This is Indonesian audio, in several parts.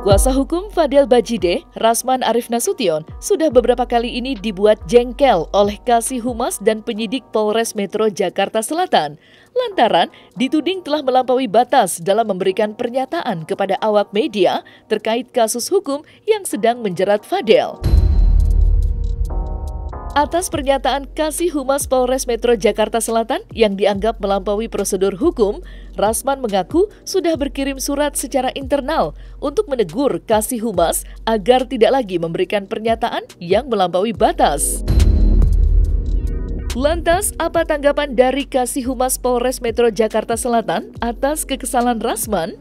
Kuasa hukum Fadel Bajide, Rasman Arif Nasution, sudah beberapa kali ini dibuat jengkel oleh Kasih Humas dan penyidik Polres Metro Jakarta Selatan, lantaran dituding telah melampaui batas dalam memberikan pernyataan kepada awak media terkait kasus hukum yang sedang menjerat Fadel. Atas pernyataan Kasih Humas Polres Metro Jakarta Selatan yang dianggap melampaui prosedur hukum, Rasman mengaku sudah berkirim surat secara internal untuk menegur Kasih Humas agar tidak lagi memberikan pernyataan yang melampaui batas. Lantas, apa tanggapan dari Kasih Humas Polres Metro Jakarta Selatan atas kekesalan Rasman?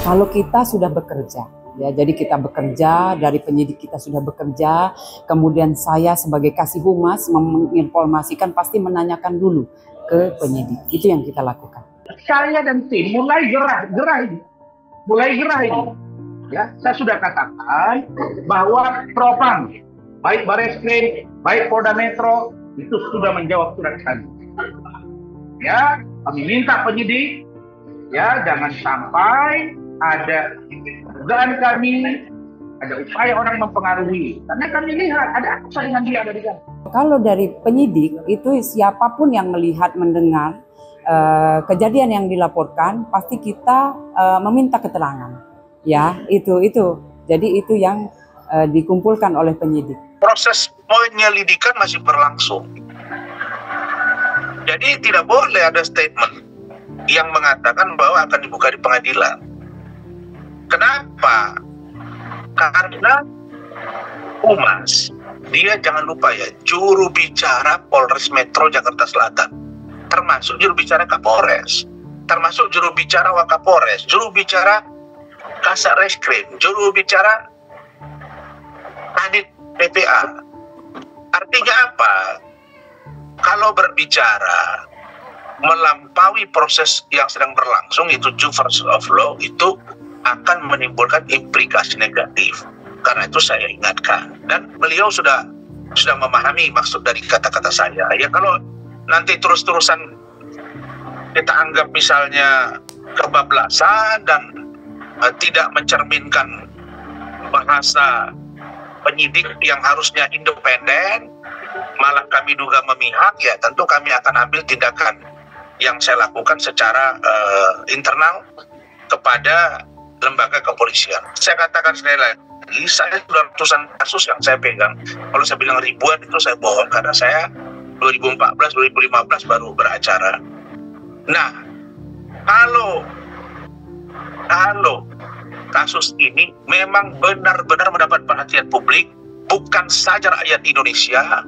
Kalau kita sudah bekerja, ya, jadi kita bekerja, dari penyidik kita sudah bekerja, kemudian saya sebagai Kasih Humas menginformasikan, pasti menanyakan dulu ke penyidik. Itu yang kita lakukan. Saya dan tim mulai gerah ini. Ya, saya sudah katakan bahwa Propam, baik Bareskrim, baik Polda Metro, itu sudah menjawab surat kami. Ya, kami minta penyidik, ya, jangan sampai ada dugaan kami, ada upaya orang mempengaruhi. Karena kami lihat ada apa dengan dia ada di sana. Kalau dari penyidik itu siapapun yang melihat, mendengar kejadian yang dilaporkan, pasti kita meminta keterangan. Ya, itu. Jadi itu yang dikumpulkan oleh penyidik. Proses penyelidikan masih berlangsung. Jadi tidak boleh ada statement yang mengatakan bahwa akan dibuka di pengadilan. Kenapa? Karena Humas, dia jangan lupa ya, juru bicara Polres Metro Jakarta Selatan, termasuk juru bicara Kapolres, termasuk juru bicara Wakapolres, juru bicara Kasat Reskrim, juru bicara Kadit PPA. Artinya apa? Kalau berbicara melampaui proses yang sedang berlangsung, itu due course of law, itu akan menimbulkan implikasi negatif. Karena itu saya ingatkan, dan beliau sudah memahami maksud dari kata-kata saya. Ya, kalau nanti terus-terusan kita anggap misalnya kebablasan dan tidak mencerminkan bahasa penyidik yang harusnya independen, malah kami duga memihak, ya tentu kami akan ambil tindakan yang saya lakukan secara internal kepada lembaga kepolisian. Saya katakan sekali lagi, saya sudah ratusan kasus yang saya pegang. Kalau saya bilang ribuan itu saya bohong, karena saya 2014-2015 baru beracara. Nah, kalau kasus ini memang benar-benar mendapat perhatian publik, bukan saja rakyat Indonesia,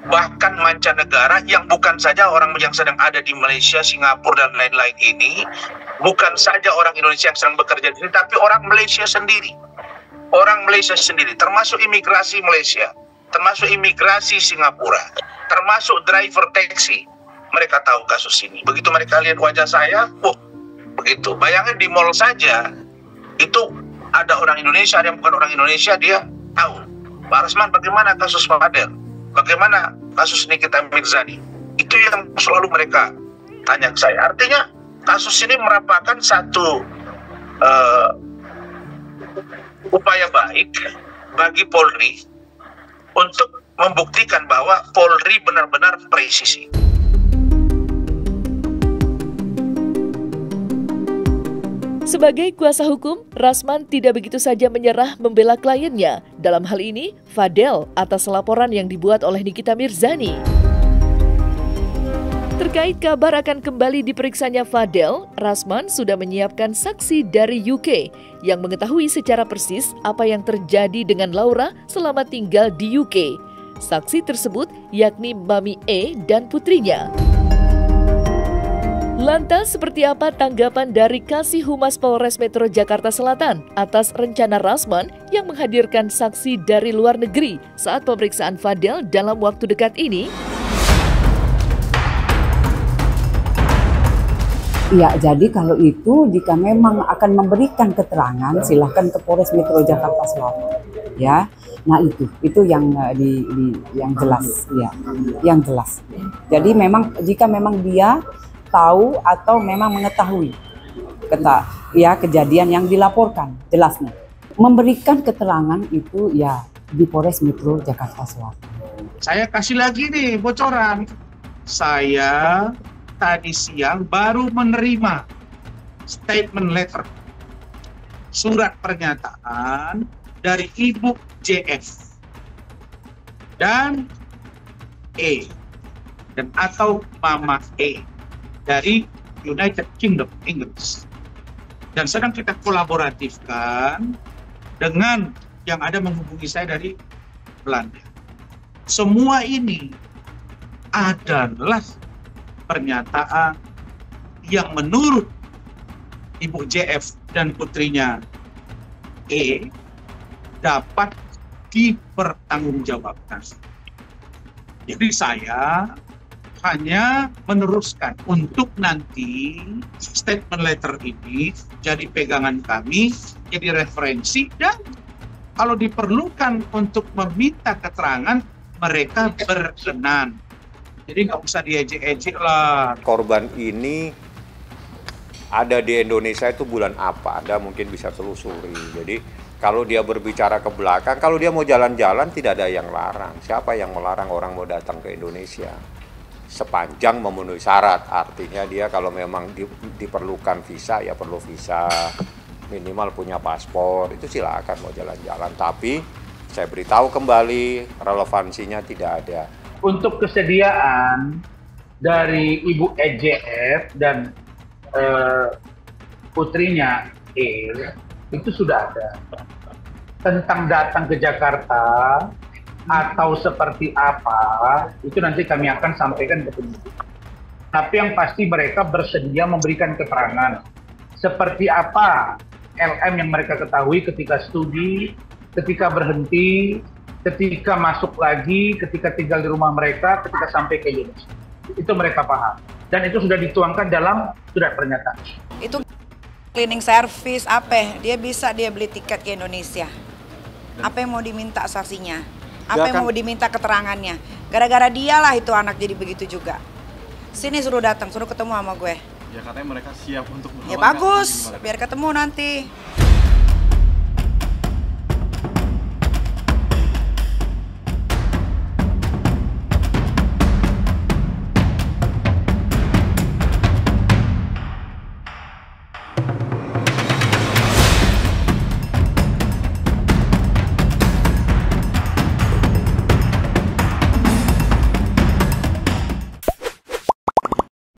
bahkan mancanegara yang bukan saja orang yang sedang ada di Malaysia, Singapura, dan lain-lain ini, bukan saja orang Indonesia yang sedang bekerja di sini, tapi orang Malaysia sendiri. Orang Malaysia sendiri, termasuk imigrasi Malaysia, termasuk imigrasi Singapura, termasuk driver taksi. Mereka tahu kasus ini. Begitu mereka lihat wajah saya, begitu. Bayangin di mall saja, itu ada orang Indonesia, ada yang bukan orang Indonesia, dia tahu. Pak Rasman, bagaimana kasus Fadel? Bagaimana kasus Nikita Mirzani? Itu yang selalu mereka tanya ke saya. Artinya kasus ini merupakan satu upaya baik bagi Polri untuk membuktikan bahwa Polri benar-benar presisi. Sebagai kuasa hukum, Rasman tidak begitu saja menyerah membela kliennya, dalam hal ini Fadel, atas laporan yang dibuat oleh Nikita Mirzani. Terkait kabar akan kembali diperiksanya Fadel, Rasman sudah menyiapkan saksi dari UK yang mengetahui secara persis apa yang terjadi dengan Laura selama tinggal di UK. Saksi tersebut yakni Mami E dan putrinya. Lantas, seperti apa tanggapan dari Kasih Humas Polres Metro Jakarta Selatan atas rencana Rasman yang menghadirkan saksi dari luar negeri saat pemeriksaan Fadel dalam waktu dekat ini? Ya, jadi kalau itu jika memang akan memberikan keterangan, silahkan ke Polres Metro Jakarta Selatan. Ya, Nah itu yang yang jelas ya, yang jelas. Jadi memang jika memang dia tahu atau memang mengetahui kejadian yang dilaporkan, jelasnya memberikan keterangan itu ya di Polres Metro Jakarta Selatan. Saya kasih lagi nih bocoran. Saya tadi siang baru menerima statement letter, surat pernyataan dari Ibu JF dan E dan atau Mama E dari United Kingdom Inggris, dan sedang kita kolaboratifkan dengan yang ada menghubungi saya dari Belanda. Semua ini adalah pernyataan yang menurut Ibu JF dan putrinya E dapat dipertanggungjawabkan. Jadi saya hanya meneruskan untuk nanti statement letter ini jadi pegangan kami, jadi referensi, dan kalau diperlukan untuk meminta keterangan mereka berkenan. Jadi nggak usah diejek-ejek lah. Korban ini ada di Indonesia itu bulan apa? Anda mungkin bisa telusuri. Jadi kalau dia berbicara ke belakang, kalau dia mau jalan-jalan tidak ada yang larang. Siapa yang melarang orang mau datang ke Indonesia? Sepanjang memenuhi syarat. Artinya dia kalau memang diperlukan visa, ya perlu visa. Minimal punya paspor, itu silakan mau jalan-jalan. Tapi saya beritahu kembali, relevansinya tidak ada. Untuk kesediaan dari Ibu EJF dan putrinya E itu sudah ada. Tentang datang ke Jakarta atau seperti apa, itu nanti kami akan sampaikan ke penyidik. Tapi yang pasti mereka bersedia memberikan keterangan seperti apa LM yang mereka ketahui ketika studi, ketika berhenti, ketika masuk lagi, ketika tinggal di rumah mereka, ketika sampai ke Indonesia. Itu mereka paham. Dan itu sudah dituangkan dalam surat pernyataan. Itu cleaning service, apa? Dia beli tiket ke Indonesia. Apa yang mau diminta saksinya? Apa yang mau diminta keterangannya? Gara-gara dialah itu anak jadi begitu juga. Sini suruh datang, suruh ketemu sama gue. Ya katanya mereka siap untuk ya bagus, biar ketemu nanti.